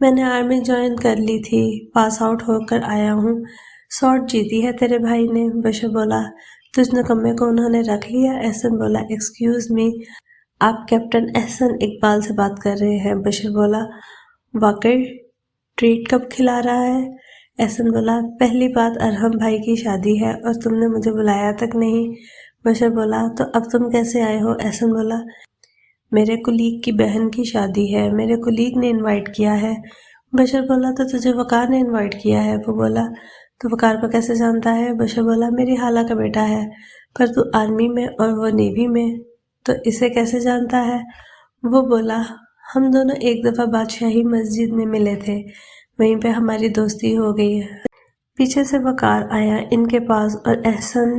میں نے army join کر لی تھی، پاس آؤٹ ہو کر آیا ہوں۔ شارٹ جیتی ہے تیرے بھائی نے، بشر بولا۔ تجھ نکمے کو انہوں نے رکھ لیا؟ احسن بولا۔ ایکسکیوز می، آپ کیپٹن احسن اقبال سے بات کر رہے ہیں؟ بشر بولا۔ واقعی؟ ٹریٹ کب کھلا رہا ہے؟ احسن بولا، پہلی بات ارحم بھائی کی شادی ہے اور تم نے مجھے بلایا تک نہیں۔ بشر بولا، تو اب تم کیسے آئے ہو؟ احسن بولا، میرے کولیگ کی بہن کی شادی ہے، میرے کولیگ نے انوائٹ کیا ہے۔ بشر بولا، تو تجھے وقار نے انوائٹ کیا ہے؟ وہ بولا، تو وقار کو کیسے جانتا ہے؟ بشر بولا، میری خالہ کا بیٹا ہے، پر تو آرمی میں اور وہ نیوی میں، تو اسے کیسے جانتا ہے؟ وہ بولا، ہم دونوں ایک دفعہ بادشاہی مسجد میں ملے تھے، وہیں پہ ہماری دوستی ہو گئی۔ پیچھے سے وقار آیا ان کے پاس اور احسن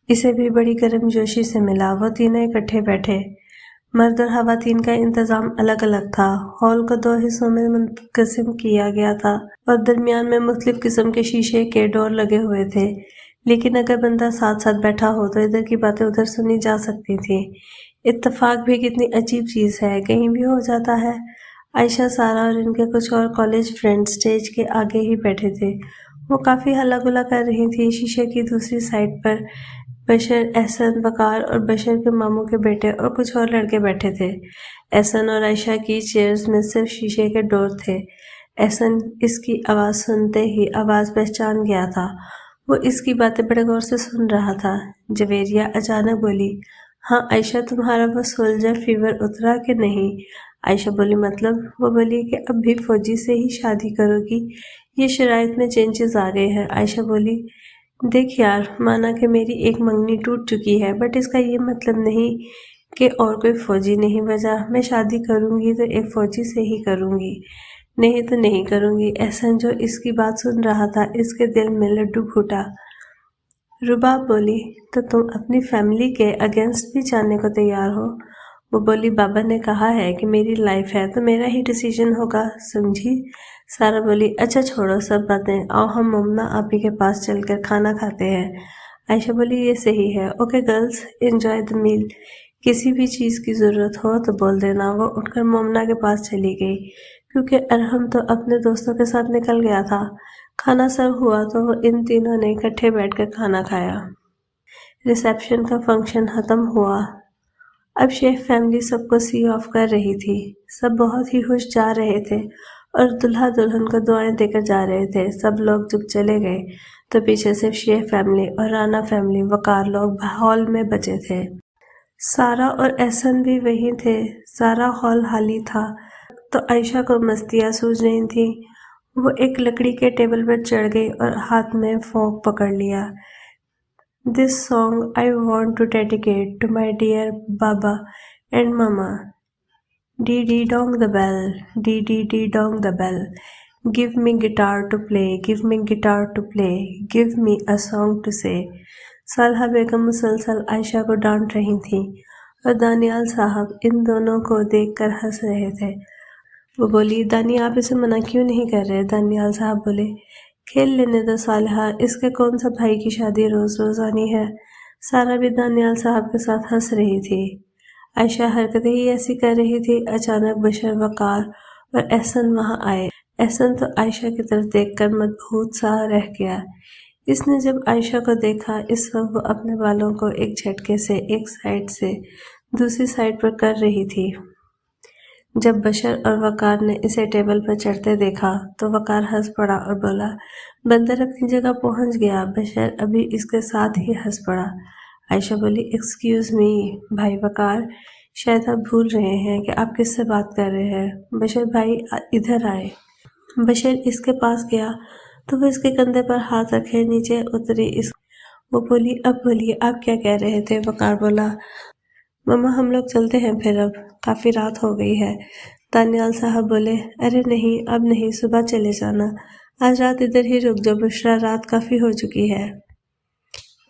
اسے بھی بڑی گرم جوشی سے ملا۔ وہ تینوں اکٹھے بیٹھے۔ مرد اور خواتین کا انتظام الگ الگ تھا۔ ہال کو 2 حصوں میں منقسم کیا گیا تھا اور درمیان میں مختلف قسم کے شیشے کے ڈور لگے ہوئے تھے، لیکن اگر بندہ ساتھ ساتھ بیٹھا ہو تو ادھر کی باتیں ادھر سنی جا سکتی تھی۔ اتفاق بھی کتنی عجیب چیز ہے، کہیں بھی ہو جاتا ہے۔ عائشہ، سارا اور ان کے کچھ اور کالج فرینڈ سٹیج کے آگے ہی بیٹھے تھے۔ وہ کافی ہلا گلا کر رہی تھی۔ شیشے کی دوسری سائڈ پر بشر، احسن، وقار اور بشر کے ماموں کے بیٹے اور کچھ اور لڑکے بیٹھے تھے۔ احسن اور عائشہ کی چیئرز میں صرف شیشے کے ڈور تھے۔ احسن اس کی آواز سنتے ہی آواز پہچان گیا تھا۔ وہ اس کی باتیں بڑے غور سے سن رہا تھا۔ جویریہ اچانک بولی، ہاں عائشہ، تمہارا وہ سولجر فیور اترا کہ نہیں؟ عائشہ بولی، مطلب؟ وہ بولی کہ اب بھی فوجی سے ہی شادی کرو گی، یہ شرائط میں چینجز آ گئے ہیں۔ عائشہ بولی، دیکھ یار، مانا کہ میری ایک منگنی ٹوٹ چکی ہے، بٹ اس کا یہ مطلب نہیں کہ اور کوئی فوجی نہیں بجا۔ میں شادی کروں گی تو ایک فوجی سے ہی کروں گی، نہیں تو نہیں کروں گی۔ احسن جو اس کی بات سن رہا تھا، اس کے دل میں لڈو پھوٹا۔ رباب بولی، تو تم اپنی فیملی کے اگینسٹ بھی جانے کو تیار ہو؟ وہ بولی، بابا نے کہا ہے کہ میری لائف ہے تو میرا ہی ڈیسیژن ہوگا، سمجھی؟ سارا بولی، اچھا چھوڑو سب باتیں، آؤ ہم ممنا آپی کے پاس چل کر کھانا کھاتے ہیں۔ عائشہ بولی، یہ صحیح ہے۔ اوکے گرلز، انجوائے دی میل، کسی بھی چیز کی ضرورت ہو تو بول دینا۔ وہ اٹھ کر مومنا کے پاس چلی گئی، کیونکہ ارحم تو اپنے دوستوں کے ساتھ نکل گیا تھا۔ کھانا سرو ہوا تو وہ ان تینوں نے اکٹھے بیٹھ کر کھانا کھایا۔ ریسیپشن کا فنکشن ختم ہوا۔ اب شیخ فیملی سب کو سی آف کر رہی تھی۔ سب بہت ہی خوش جا رہے تھے اور دلہا دلہن کو دعائیں دے کر جا رہے تھے۔ سب لوگ جب چلے گئے تو پیچھے صرف شیخ فیملی اور رانا فیملی، وقار لوگ ہال میں بچے تھے۔ سارا اور احسن بھی وہیں تھے۔ سارا ہال خالی تھا تو عائشہ کو مستیاں سوجھ رہی تھیں۔ وہ ایک لکڑی کے ٹیبل پر چڑھ گئی اور ہاتھ میں فوک پکڑ لیا۔ This song I want to dedicate to my dear Baba and Mama. Dee dee dong the bell, dee dee dee dong the bell. Give me guitar to play, give me guitar to play, give me a song to say. صالحہ بیگم مسلسل عائشہ کو ڈانٹ رہی تھیں اور دانیال صاحب ان دونوں کو دیکھ کر ہنس رہے تھے۔ وہ بولی، دانی آپ اسے منع کیوں نہیں کر رہے؟ دانیال صاحب بولے، کھیل لینے دو صالحہ، اس کے کون سا بھائی کی شادی روز روز آنی ہے؟ سارا بھی دانیال صاحب کے ساتھ ہنس رہی تھی۔ عائشہ حرکتیں ہی ایسی کر رہی تھی، اچانک بشر، وقار اور احسن وہاں آئے۔ احسن تو عائشہ کی طرف دیکھ کر مدبھوت سا رہ گیا۔ اس نے جب عائشہ کو دیکھا، اس وقت وہ اپنے بالوں کو ایک جھٹکے سے ایک سائڈ سے دوسری سائڈ پر کر رہی تھی۔ جب بشر اور وقار نے اسے ٹیبل پر چڑھتے دیکھا تو وقار ہنس پڑا اور بولا، بندر اپنی جگہ پہنچ گیا۔ بشر ابھی اس کے ساتھ ہی ہنس پڑا۔ عائشہ بولی، ایکسکیوز می بھائی وقار، شاید آپ بھول رہے ہیں کہ آپ کس سے بات کر رہے ہیں۔ بشر بھائی ادھر آئے۔ بشر اس کے پاس گیا تو وہ اس کے کندھے پر ہاتھ رکھے نیچے اتری۔ وہ بولی، اب بولیے آپ کیا کہہ رہے تھے؟ وقار بولا، ماما ہم لوگ چلتے ہیں پھر، اب کافی رات ہو گئی ہے۔ دانیال صاحب بولے، ارے نہیں اب نہیں، صبح چلے جانا، آج رات ادھر ہی رک جاؤ بشرا، رات کافی ہو چکی ہے۔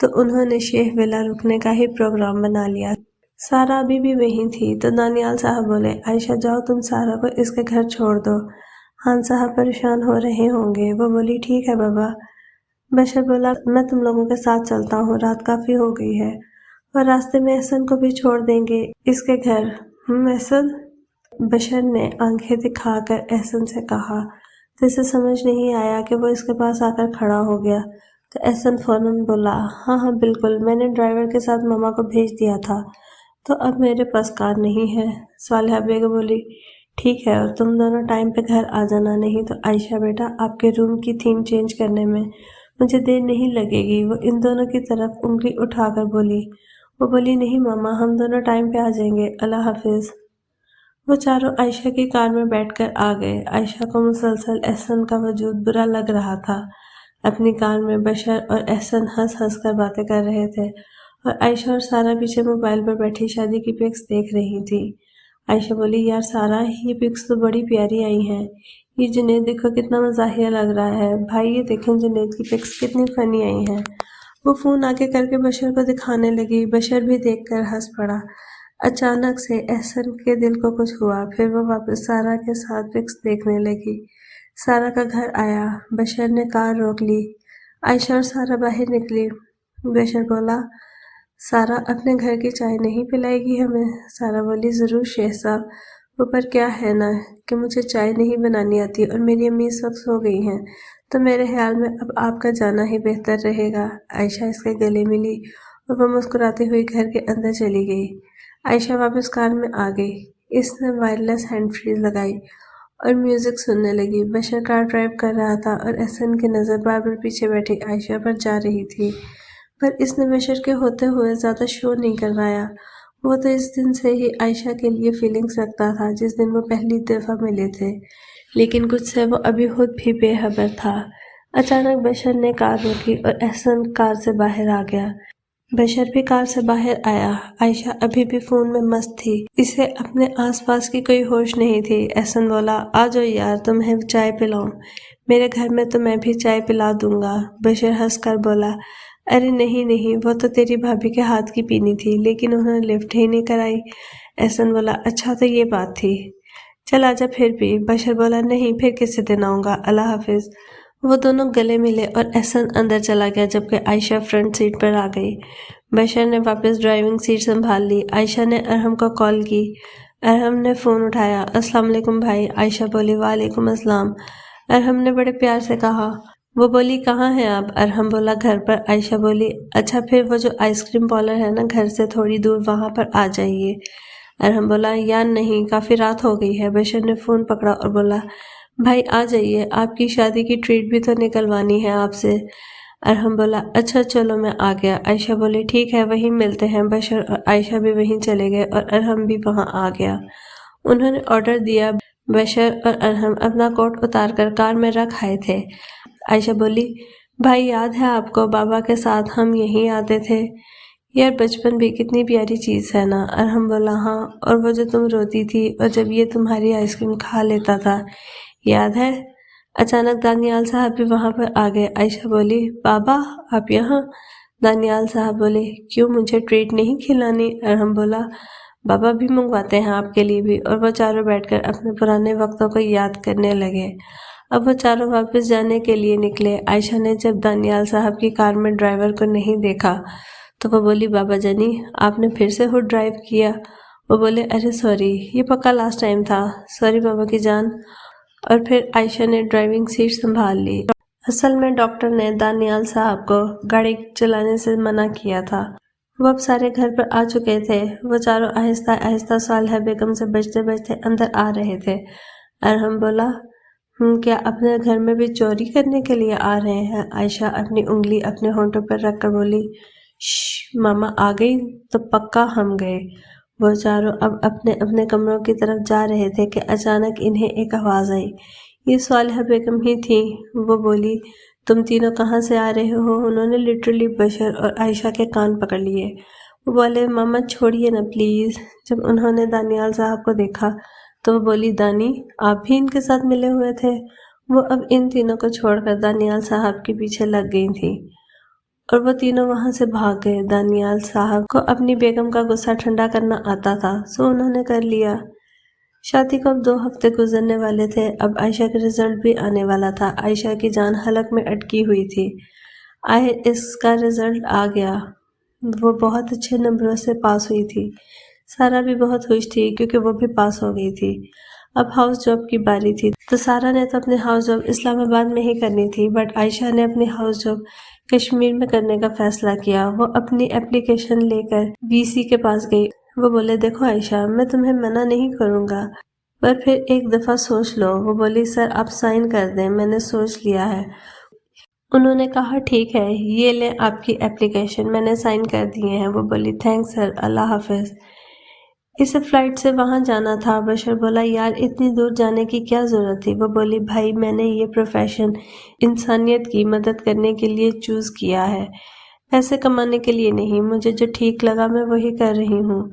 تو انہوں نے شیخ ویلا رکنے کا ہی پروگرام بنا لیا۔ سارا ابھی بھی وہیں تھی تو دانیال صاحب بولے، عائشہ جاؤ تم سارا کو اس کے گھر چھوڑ دو، خان صاحب پریشان ہو رہے ہوں گے۔ وہ بولی، ٹھیک ہے بابا۔ بشر بولا، میں تم لوگوں کے ساتھ چلتا ہوں، رات کافی ہو گئی ہے، اور راستے میں احسن کو بھی چھوڑ دیں گے اس کے گھر۔ احسن بشر نے آنکھیں دکھا کر احسن سے کہا تو اسے سمجھ نہیں آیا کہ وہ اس کے پاس آ کر کھڑا ہو گیا تو احسن فوراً بولا ہاں ہاں بالکل، میں نے ڈرائیور کے ساتھ ماما کو بھیج دیا تھا تو اب میرے پاس کار نہیں ہے۔ صالحہ بیگم بولی ٹھیک ہے، اور تم دونوں ٹائم پہ گھر آ جانا، نہیں تو عائشہ بیٹا آپ کے روم کی تھیم چینج کرنے میں مجھے دیر نہیں لگے گی۔ وہ ان دونوں کی طرف انگلی اٹھا کر بولی۔ وہ بولی نہیں ماما، ہم دونوں ٹائم پہ آ جائیں گے، اللہ حافظ۔ وہ چاروں عائشہ کی کار میں بیٹھ کر آ گئے۔ عائشہ کو مسلسل احسن کا وجود برا لگ رہا تھا۔ اپنی کار میں بشر اور احسن ہنس ہنس کر باتیں کر رہے تھے اور عائشہ اور سارہ پیچھے موبائل پر بیٹھی شادی کی پکس دیکھ رہی تھی۔ عائشہ بولی یار سارہ، یہ پکس تو بڑی پیاری آئی ہیں، یہ جنید دیکھو کتنا مزاحیہ لگ رہا ہے، بھائی یہ دیکھیں جنید کی پکس کتنی فنی آئی ہیں۔ وہ فون آگے کر کے بشر کو دکھانے لگی، بشر بھی دیکھ کر ہنس پڑا۔ اچانک سے احسن کے دل کو کچھ ہوا، پھر وہ واپس سارہ کے ساتھ پکس دیکھنے لگی۔ سارہ کا گھر آیا، بشر نے کار روک لی، عائشہ اور سارہ باہر نکلی۔ بشر بولا سارہ اپنے گھر کی چائے نہیں پلائے گی ہمیں؟ سارہ بولی ضرور شیخ صاحب، وہ پر کیا ہے نا کہ مجھے چائے نہیں بنانی آتی اور میری امی اس وقت سو گئی ہیں، تو میرے خیال میں اب آپ کا جانا ہی بہتر رہے گا۔ عائشہ اس کے گلے ملی اور وہ مسکراتی ہوئی گھر کے اندر چلی گئی۔ عائشہ واپس کار میں آ گئی، اس نے وائرلیس ہینڈ فری لگائی اور میوزک سننے لگی۔ بشر کار ڈرائیو کر رہا تھا اور احسن کی نظر بار بار پیچھے بیٹھی عائشہ پر جا رہی تھی، پر اس نے بشر کے ہوتے ہوئے زیادہ شو نہیں کروایا۔ وہ تو اس دن سے ہی عائشہ کے لیے فیلنگز رکھتا تھا جس دن وہ پہلی دفعہ ملے تھے، لیکن کچھ سے وہ ابھی خود بھی بے خبر تھا۔ اچانک بشر نے کار روکی اور احسن کار سے باہر آ گیا۔ بشر بھی کار سے باہر آیا۔ عائشہ ابھی بھی فون میں مست تھی، اسے اپنے آس پاس کی کوئی ہوش نہیں تھی۔ احسن بولا آ جاؤ یار تمہیں چائے پلاؤں، میرے گھر میں تو میں بھی چائے پلا دوں گا۔ بشر ہنس کر بولا ارے نہیں نہیں، وہ تو تیری بھابھی کے ہاتھ کی پینی تھی لیکن انہوں نے لفٹ ہی نہیں کرائی۔ احسن بولا اچھا تو یہ بات تھی، چل آجا پھر بھی۔ بشر بولا نہیں، پھر کسی دن آؤں گا، اللہ حافظ۔ وہ دونوں گلے ملے اور احسن اندر چلا گیا جبکہ عائشہ فرنٹ سیٹ پر آ گئی۔ بشر نے واپس ڈرائیونگ سیٹ سنبھال لی۔ عائشہ نے ارحم کو کال کی، ارحم نے فون اٹھایا۔ السلام علیکم بھائی۔ عائشہ بولی وعلیکم السلام۔ ارحم نے بڑے پیار سے کہا۔ وہ بولی کہاں ہیں آپ؟ ارحم بولا گھر پر۔ عائشہ بولی اچھا پھر وہ جو آئس کریم پارلر ہے نا گھر سے تھوڑی دور، وہاں پر آ جائیے۔ ارحم بولا یار نہیں، کافی رات ہو گئی ہے۔ بشر نے فون پکڑا اور بولا بھائی آ جائیے، آپ کی شادی کی ٹریٹ بھی تو نکلوانی ہے آپ سے۔ ارحم بولا اچھا چلو میں آ گیا۔ عائشہ بولی ٹھیک ہے وہیں ملتے ہیں۔ بشر اور عائشہ بھی وہیں چلے گئے اور ارحم بھی وہاں آ گیا۔ انہوں نے آرڈر دیا۔ بشر اور ارحم اپنا کوٹ اتار کر کار میں رکھ آئے تھے۔ عائشہ بولی بھائی یاد ہے آپ کو بابا کے ساتھ ہم یہیں آتے تھے؟ یار بچپن بھی کتنی پیاری چیز ہے نا۔ ارحم بولا ہاں، اور وہ جو تم روتی تھی اور جب یہ تمہاری آئس کریم کھا لیتا تھا، یاد ہے؟ اچانک دانیال صاحب بھی وہاں پر آ گئے۔ عائشہ بولی بابا آپ یہاں؟ دانیال صاحب بولے کیوں مجھے ٹریٹ نہیں کھلانی؟ ارحم بولا بابا بھی منگواتے ہیں آپ کے لیے بھی، اور وہ چاروں بیٹھ کر اپنے پرانے وقتوں کو یاد کرنے لگے۔ اب وہ چاروں واپس جانے کے لیے نکلے۔ عائشہ نے جب دانیال صاحب کی کار میں ڈرائیور کو نہیں دیکھا تو وہ بولی بابا جانی آپ نے پھر سے خود ڈرائیو کیا؟ وہ بولے ارے سوری، یہ پکا لاسٹ ٹائم تھا، سوری بابا کی جان۔ اور پھر عائشہ نے ڈرائیونگ سیٹ سنبھال لی۔ اصل میں ڈاکٹر نے دانیال صاحب کو گاڑی چلانے سے منع کیا تھا۔ وہ اب سارے گھر پر آ چکے تھے۔ وہ چاروں آہستہ آہستہ صالحہ بیگم سے بچتے بچتے اندر آ رہے تھے۔ ارحم بولا کیا اپنے گھر میں بھی چوری کرنے کے لیے آ رہے ہیں؟ عائشہ اپنی انگلی اپنے ہونٹوں پر رکھ کر بولی شش، ماما آ گئی تو پکا ہم گئے۔ وہ چاروں اب اپنے اپنے کمروں کی طرف جا رہے تھے کہ اچانک انہیں ایک آواز آئی۔ یہ صالحہ بیگم ہی تھیں۔ وہ بولی تم تینوں کہاں سے آ رہے ہو؟ انہوں نے لٹرلی بشر اور عائشہ کے کان پکڑ لیے۔ وہ بولے ماما چھوڑیے نا پلیز۔ جب انہوں نے دانیال صاحب کو دیکھا تو وہ بولی دانی آپ بھی ان کے ساتھ ملے ہوئے تھے؟ وہ اب ان تینوں کو چھوڑ کر دانیال صاحب کے پیچھے لگ گئی تھیں اور وہ تینوں وہاں سے بھاگ گئے۔ دانیال صاحب کو اپنی بیگم کا غصہ ٹھنڈا کرنا آتا تھا، سو انہوں نے کر لیا۔ شادی کو اب 2 ہفتے گزرنے والے تھے۔ اب عائشہ کا رزلٹ بھی آنے والا تھا۔ عائشہ کی جان حلق میں اٹکی ہوئی تھی۔ اس کا رزلٹ آ گیا۔ وہ بہت اچھے نمبروں سے پاس ہوئی تھی۔ سارا بھی بہت خوش تھی کیونکہ وہ بھی پاس ہو گئی تھی۔ اب ہاؤس جاب کی باری تھی تو سارا نے تو اپنے ہاؤس جاب اسلام آباد میں ہی کرنی تھی، بٹ عائشہ نے اپنی ہاؤس جاب کشمیر میں کرنے کا فیصلہ کیا۔ وہ اپنی اپلیکیشن لے کر وی سی کے پاس گئی۔ وہ بولے دیکھو عائشہ، میں تمہیں منع نہیں کروں گا، پر پھر ایک دفعہ سوچ لو۔ وہ بولی سر آپ سائن کر دیں، میں نے سوچ لیا ہے۔ انہوں نے کہا ٹھیک ہے، یہ لیں آپ کی اپلیکیشن، میں نے سائن کر دیے ہیں۔ وہ بولی تھینکس سر، اللہ حافظ۔ اسے فلائٹ سے وہاں جانا تھا۔ بشر بولا یار اتنی دور جانے کی کیا ضرورت تھی؟ وہ بولی بھائی میں نے یہ پروفیشن انسانیت کی مدد کرنے کے لیے چوز کیا ہے، پیسے کمانے کے لیے نہیں۔ مجھے جو ٹھیک لگا میں وہی کر رہی ہوں۔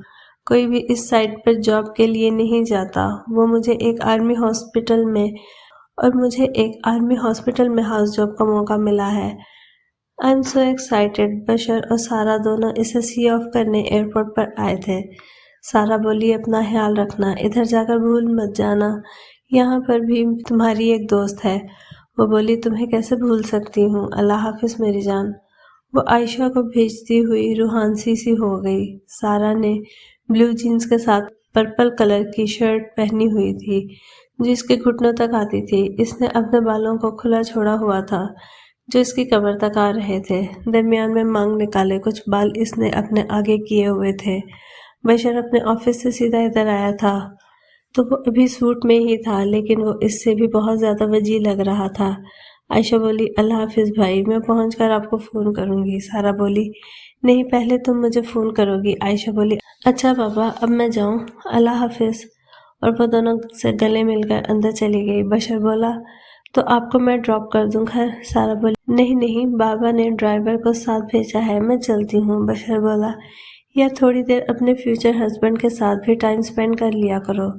کوئی بھی اس سائٹ پر جاب کے لیے نہیں جاتا۔ وہ مجھے ایک آرمی ہاسپٹل میں ہاؤس جاب کا موقع ملا ہے۔ I am so excited. بشر اور سارا دونوں اسے سی آف کرنے ایئرپورٹ پر آئے تھے۔ سارا بولی اپنا خیال رکھنا، ادھر جا کر بھول مت جانا، یہاں پر بھی تمہاری ایک دوست ہے۔ وہ بولی تمہیں کیسے بھول سکتی ہوں، اللہ حافظ میری جان۔ وہ عائشہ کو بھیجتی ہوئی روحانسی سی ہو گئی۔ سارا نے بلیو جینز کے ساتھ پرپل کلر کی شرٹ پہنی ہوئی تھی جو اس کے گھٹنوں تک آتی تھی۔ اس نے اپنے بالوں کو کھلا چھوڑا ہوا تھا جو اس کی کمر تک آ رہے تھے۔ درمیان میں مانگ نکالے کچھ بال اس نے اپنے آگے کیے ہوئے تھے۔ بشر اپنے آفس سے سیدھا ادھر آیا تھا تو وہ ابھی سوٹ میں ہی تھا، لیکن وہ اس سے بھی بہت زیادہ وجیح لگ رہا تھا۔ عائشہ بولی اللہ حافظ بھائی، میں پہنچ کر آپ کو فون کروں گی۔ سارا بولی نہیں، پہلے تم مجھے فون کرو گی۔ عائشہ بولی اچھا بابا اب میں جاؤں، اللہ حافظ۔ اور وہ دونوں سے گلے مل کر اندر چلی گئی۔ بشر بولا تو آپ کو میں ڈراپ کر دوں گھر؟ سارا بولی نہیں، بابا نے ڈرائیور کو ساتھ بھیجا ہے، میں چلتی ہوں۔ بشر بولا یا تھوڑی دیر اپنے فیوچر ہسبینڈ کے ساتھ بھی ٹائم سپینڈ کر لیا کرو۔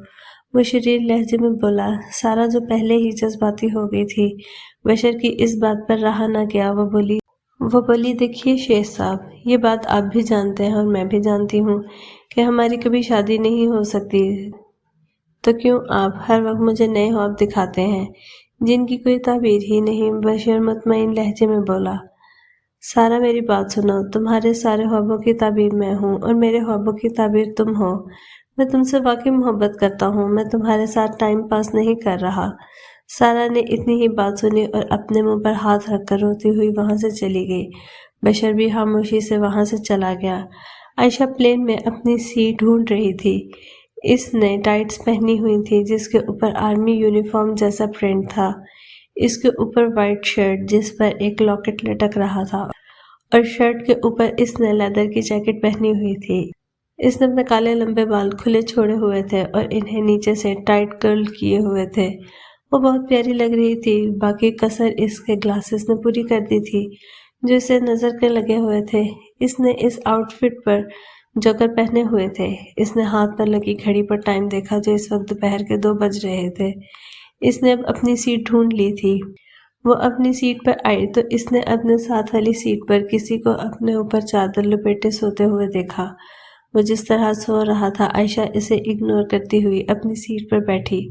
وہ شریر لہجے میں بولا۔ سارا جو پہلے ہی جذباتی ہو گئی تھی بشر کی اس بات پر رہا نہ گیا۔ وہ بولی دیکھیے شیخ صاحب، یہ بات آپ بھی جانتے ہیں اور میں بھی جانتی ہوں کہ ہماری کبھی شادی نہیں ہو سکتی، تو کیوں آپ ہر وقت مجھے نئے خواب دکھاتے ہیں جن کی کوئی تعبیر ہی نہیں؟ بشر مطمئن لہجے میں بولا سارا میری بات سنو، تمہارے سارے خوابوں کی تعبیر میں ہوں اور میرے خوابوں کی تعبیر تم ہو۔ میں تم سے واقعی محبت کرتا ہوں، میں تمہارے ساتھ ٹائم پاس نہیں کر رہا۔ سارا نے اتنی ہی بات سنی اور اپنے منہ پر ہاتھ رکھ کر روتی ہوئی وہاں سے چلی گئی۔ بشر بھی خاموشی سے وہاں سے چلا گیا۔ عائشہ پلین میں اپنی سیٹ ڈھونڈ رہی تھی۔ اس نے ٹائٹس پہنی ہوئی تھی جس کے اوپر آرمی یونیفارم جیسا پرنٹ تھا، اس کے اوپر وائٹ شرٹ جس پر ایک لاکٹ لٹک رہا تھا، اور شرٹ کے اوپر اس نے لیدر کی جیکٹ پہنی ہوئی تھی۔ اس نے اپنے کالے لمبے بال کھلے چھوڑے ہوئے تھے اور انہیں نیچے سے ٹائٹ کرل کیے ہوئے تھے۔ وہ بہت پیاری لگ رہی تھی، باقی کسر اس کے گلاسز نے پوری کر دی تھی جو اسے نظر کے لگے ہوئے تھے۔ اس نے اس آؤٹ فٹ پر جوکر پہنے ہوئے تھے۔ اس نے ہاتھ پر لگی گھڑی پر ٹائم دیکھا جو اس وقت دوپہر کے 2 بج رہے تھے۔ اس نے اب اپنی سیٹ ڈھونڈ لی تھی۔ وہ اپنی سیٹ پر آئی تو اس نے اپنے ساتھ والی سیٹ پر کسی کو اپنے اوپر چادر لپیٹے سوتے ہوئے دیکھا۔ وہ جس طرح سو رہا تھا، عائشہ اسے اگنور کرتی ہوئی اپنی سیٹ پر بیٹھی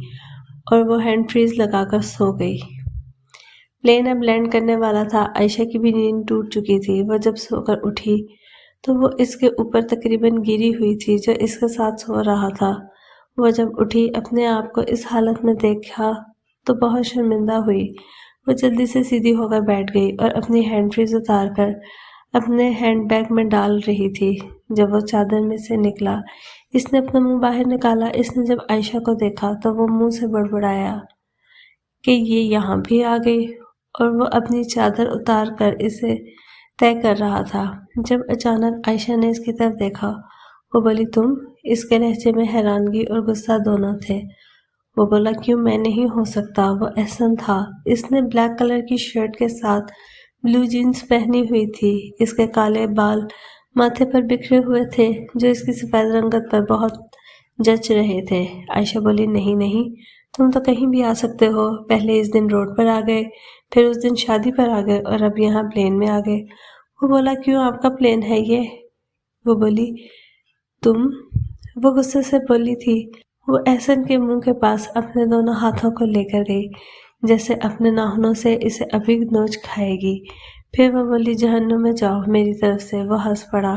اور وہ ہینڈ فریز لگا کر سو گئی۔ پلین اب لینڈ کرنے والا تھا۔ عائشہ کی بھی نیند ٹوٹ چکی تھی۔ وہ جب سو کر اٹھی تو وہ اس کے اوپر تقریباً گری ہوئی تھی جو اس کے ساتھ سو رہا تھا۔ وہ جب اٹھی اپنے آپ کو اس حالت میں دیکھا تو بہت شرمندہ ہوئی۔ وہ جلدی سے سیدھی ہو کر بیٹھ گئی اور اپنی ہینڈ فریز اتار کر اپنے ہینڈ بیگ میں ڈال رہی تھی۔ جب وہ چادر میں سے نکلا، اس نے اپنا منہ باہر نکالا۔ اس نے جب عائشہ کو دیکھا تو وہ منہ سے بڑبڑایا کہ یہ یہاں بھی آ گئی، اور وہ اپنی چادر اتار کر اسے طے کر رہا تھا جب اچانک عائشہ نے اس کی طرف دیکھا۔ وہ بولی تم؟ اس کے لہجے میں حیرانگی اور غصہ دونوں تھے۔ وہ بولا کیوں میں نہیں ہو سکتا؟ وہ احسن تھا۔ اس نے بلیک کلر کی شرٹ کے ساتھ بلیو جینز پہنی ہوئی تھی۔ اس کے کالے بال ماتھے پر بکھرے ہوئے تھے جو اس کی سفید رنگت پر بہت جچ رہے تھے۔ عائشہ بولی نہیں، تم تو کہیں بھی آ سکتے ہو، پہلے اس دن روڈ پر آ گئے، پھر اس دن شادی پر آ گئے اور اب یہاں پلین میں آ گئے۔ وہ بولا کیوں آپ کا پلین ہے یہ؟ وہ بولی تم؟ وہ غصے سے بولی تھی۔ وہ احسن کے منہ کے پاس اپنے دونوں ہاتھوں کو لے کر گئی جیسے اپنے ناخنوں سے اسے ابھی نوچ کھائے گی۔ پھر وہ بولی جہنم میں جاؤ میری طرف سے۔ وہ ہنس پڑا۔